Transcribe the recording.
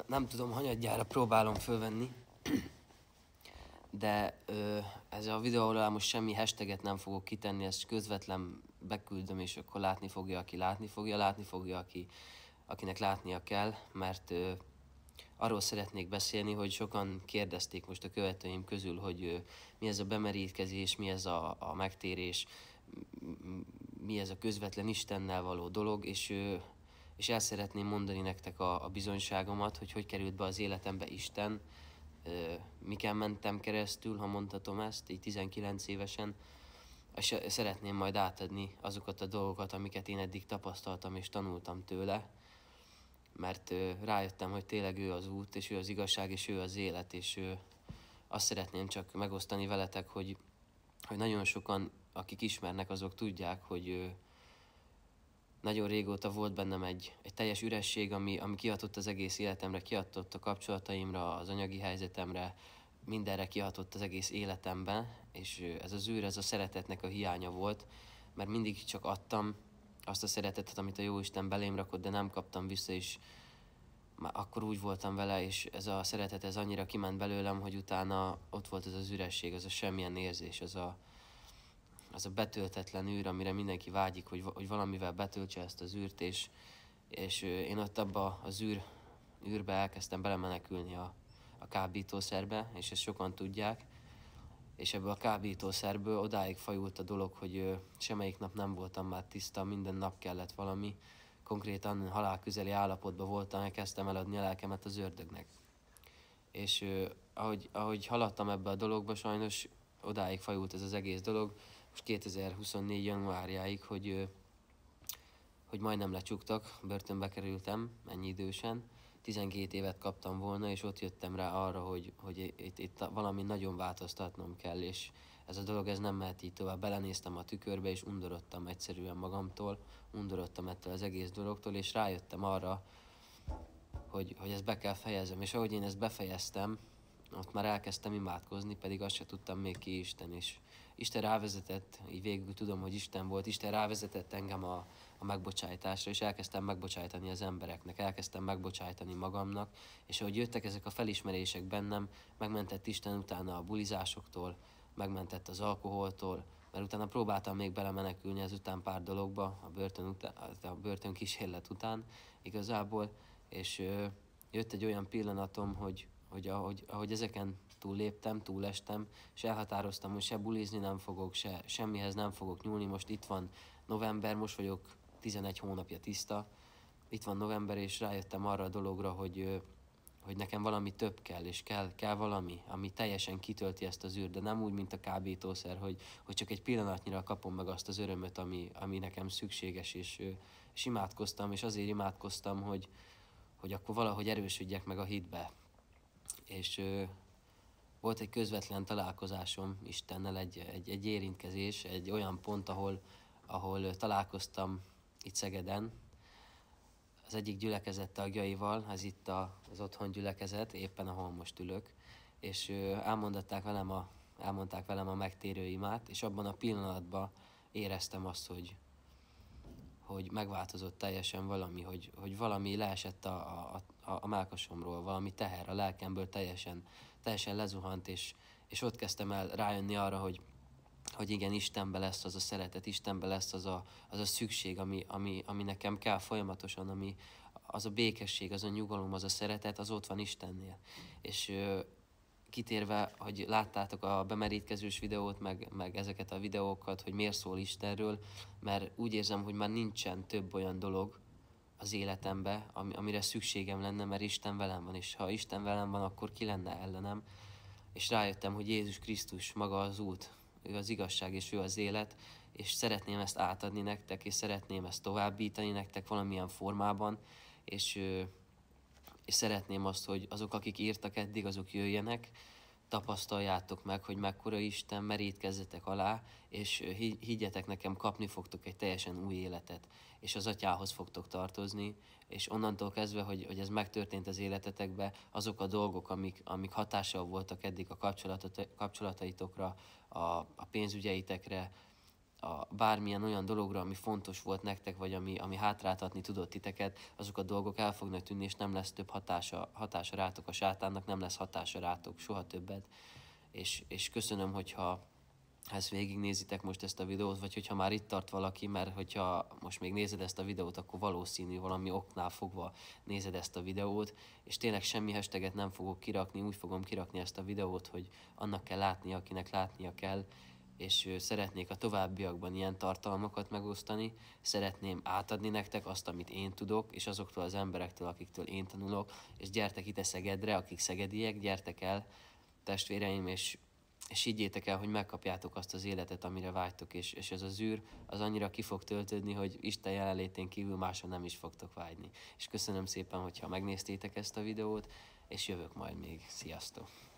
Nem tudom, hanyadjára próbálom fölvenni, de ez a videó alá most semmi hashtaget nem fogok kitenni, ezt közvetlen beküldöm, és akkor látni fogja, aki látni fogja, akinek látnia kell, mert arról szeretnék beszélni, hogy sokan kérdezték most a követőim közül, hogy mi ez a bemerítkezés, mi ez a megtérés, mi ez a közvetlen Istennel való dolog, és el szeretném mondani nektek a bizonyságomat, hogy került be az életembe Isten, miken mentem keresztül, ha mondhatom ezt, így 19 évesen, és szeretném majd átadni azokat a dolgokat, amiket én eddig tapasztaltam és tanultam tőle, mert rájöttem, hogy tényleg ő az út, és ő az igazság, és ő az élet, és azt szeretném csak megosztani veletek, hogy nagyon sokan, akik ismernek, azok tudják, hogy nagyon régóta volt bennem egy teljes üresség, ami kihatott az egész életemre, kihatott a kapcsolataimra, az anyagi helyzetemre, mindenre kihatott az egész életemben, és ez az űr, ez a szeretetnek a hiánya volt, mert mindig csak adtam azt a szeretetet, amit a Jóisten belém rakott, de nem kaptam vissza, és már akkor úgy voltam vele, és ez a szeretet, ez annyira kiment belőlem, hogy utána ott volt ez az üresség, az a semmilyen érzés, az a betöltetlen űr, amire mindenki vágyik, hogy valamivel betöltse ezt az űrt, és én ott abba az űrbe elkezdtem belemenekülni a kábítószerbe, és ezt sokan tudják, és ebből a kábítószerből odáig fajult a dolog, hogy semmelyik nap nem voltam már tiszta, minden nap kellett valami, konkrétan halálközeli állapotban voltam, elkezdtem eladni a lelkemet az ördögnek. És ahogy haladtam ebbe a dologba, sajnos odáig fajult ez az egész dolog, most 2024. januárjáig, hogy majdnem lecsuktak, börtönbe kerültem, ennyi idősen. 12 évet kaptam volna, és ott jöttem rá arra, hogy itt valami nagyon változtatnom kell, és ez a dolog ez nem mehet így tovább. Belenéztem a tükörbe, és undorodtam egyszerűen magamtól, undorodtam ettől az egész dologtól, és rájöttem arra, hogy ezt be kell fejezem, és ahogy én ezt befejeztem, ott már elkezdtem imádkozni, pedig azt se tudtam még ki Isten, és Isten rávezetett, így végül tudom, hogy Isten volt, Isten rávezetett engem a megbocsájtásra, és elkezdtem megbocsájtani az embereknek, elkezdtem megbocsájtani magamnak, és ahogy jöttek ezek a felismerések bennem, megmentett Isten utána a bulizásoktól, megmentett az alkoholtól, mert utána próbáltam még belemenekülni ezután pár dologba, a börtön kísérlet után igazából, és jött egy olyan pillanatom, hogy ahogy ezeken túlléptem, túlestem, és elhatároztam, hogy se bulizni nem fogok, semmihez nem fogok nyúlni. Most itt van november, most vagyok 11 hónapja tiszta, itt van november, és rájöttem arra a dologra, hogy nekem valami több kell, és kell valami, ami teljesen kitölti ezt az űrt, de nem úgy, mint a kábítószer, hogy csak egy pillanatnyira kapom meg azt az örömöt, ami nekem szükséges, és imádkoztam, és azért imádkoztam, hogy akkor valahogy erősödjek meg a hitbe. És volt egy közvetlen találkozásom Istennel, egy érintkezés, egy olyan pont, ahol találkoztam itt Szegeden, az egyik gyülekezet tagjaival, ez itt az otthon gyülekezet, éppen ahol most ülök, és elmondták velem a megtérő imát, és abban a pillanatban éreztem azt, hogy megváltozott teljesen valami, hogy valami leesett a mellkasomról, valami teher a lelkemből teljesen lezuhant, és ott kezdtem el rájönni arra, hogy igen, Istenbe lesz az a szeretet, Istenbe lesz az a szükség, ami nekem kell folyamatosan, az a békesség, az a nyugalom, az a szeretet, az ott van Istennél. És kitérve, hogy láttátok a bemerítkezős videót, meg ezeket a videókat, hogy miért szól Istenről, mert úgy érzem, hogy már nincsen több olyan dolog az életemben, amire szükségem lenne, mert Isten velem van, és ha Isten velem van, akkor ki lenne ellenem. És rájöttem, hogy Jézus Krisztus maga az út, ő az igazság, és ő az élet, és szeretném ezt átadni nektek, és szeretném ezt továbbítani nektek valamilyen formában, és szeretném azt, hogy azok, akik írtak eddig, azok jöjjenek, tapasztaljátok meg, hogy mekkora Isten, merítkezzetek alá, és higgyetek nekem, kapni fogtok egy teljesen új életet, és az Atyához fogtok tartozni, és onnantól kezdve, hogy ez megtörtént az életetekbe, azok a dolgok, amik hatással voltak eddig a kapcsolataitokra, a pénzügyeitekre, bármilyen olyan dologra, ami fontos volt nektek, vagy ami hátráltatni tudott titeket, azok a dolgok el fognak tűnni, és nem lesz több hatása rátok a sátánnak, nem lesz hatása rátok soha többet. És köszönöm, hogyha ezt végignézitek most ezt a videót, vagy hogyha már itt tart valaki, mert hogyha most még nézed ezt a videót, akkor valószínű valami oknál fogva nézed ezt a videót, és tényleg semmi hashtaget nem fogok kirakni, úgy fogom kirakni ezt a videót, hogy annak kell látnia, akinek látnia kell, és szeretnék a továbbiakban ilyen tartalmakat megosztani, szeretném átadni nektek azt, amit én tudok, és azoktól az emberektől, akiktől én tanulok, és gyertek ide Szegedre, akik szegediek, gyertek el, testvéreim, és higgyétek el, hogy megkapjátok azt az életet, amire vágytok, és ez az űr az annyira ki fog töltődni, hogy Isten jelenlétén kívül máshol nem is fogtok vágyni. És köszönöm szépen, hogyha megnéztétek ezt a videót, és jövök majd még. Sziasztok!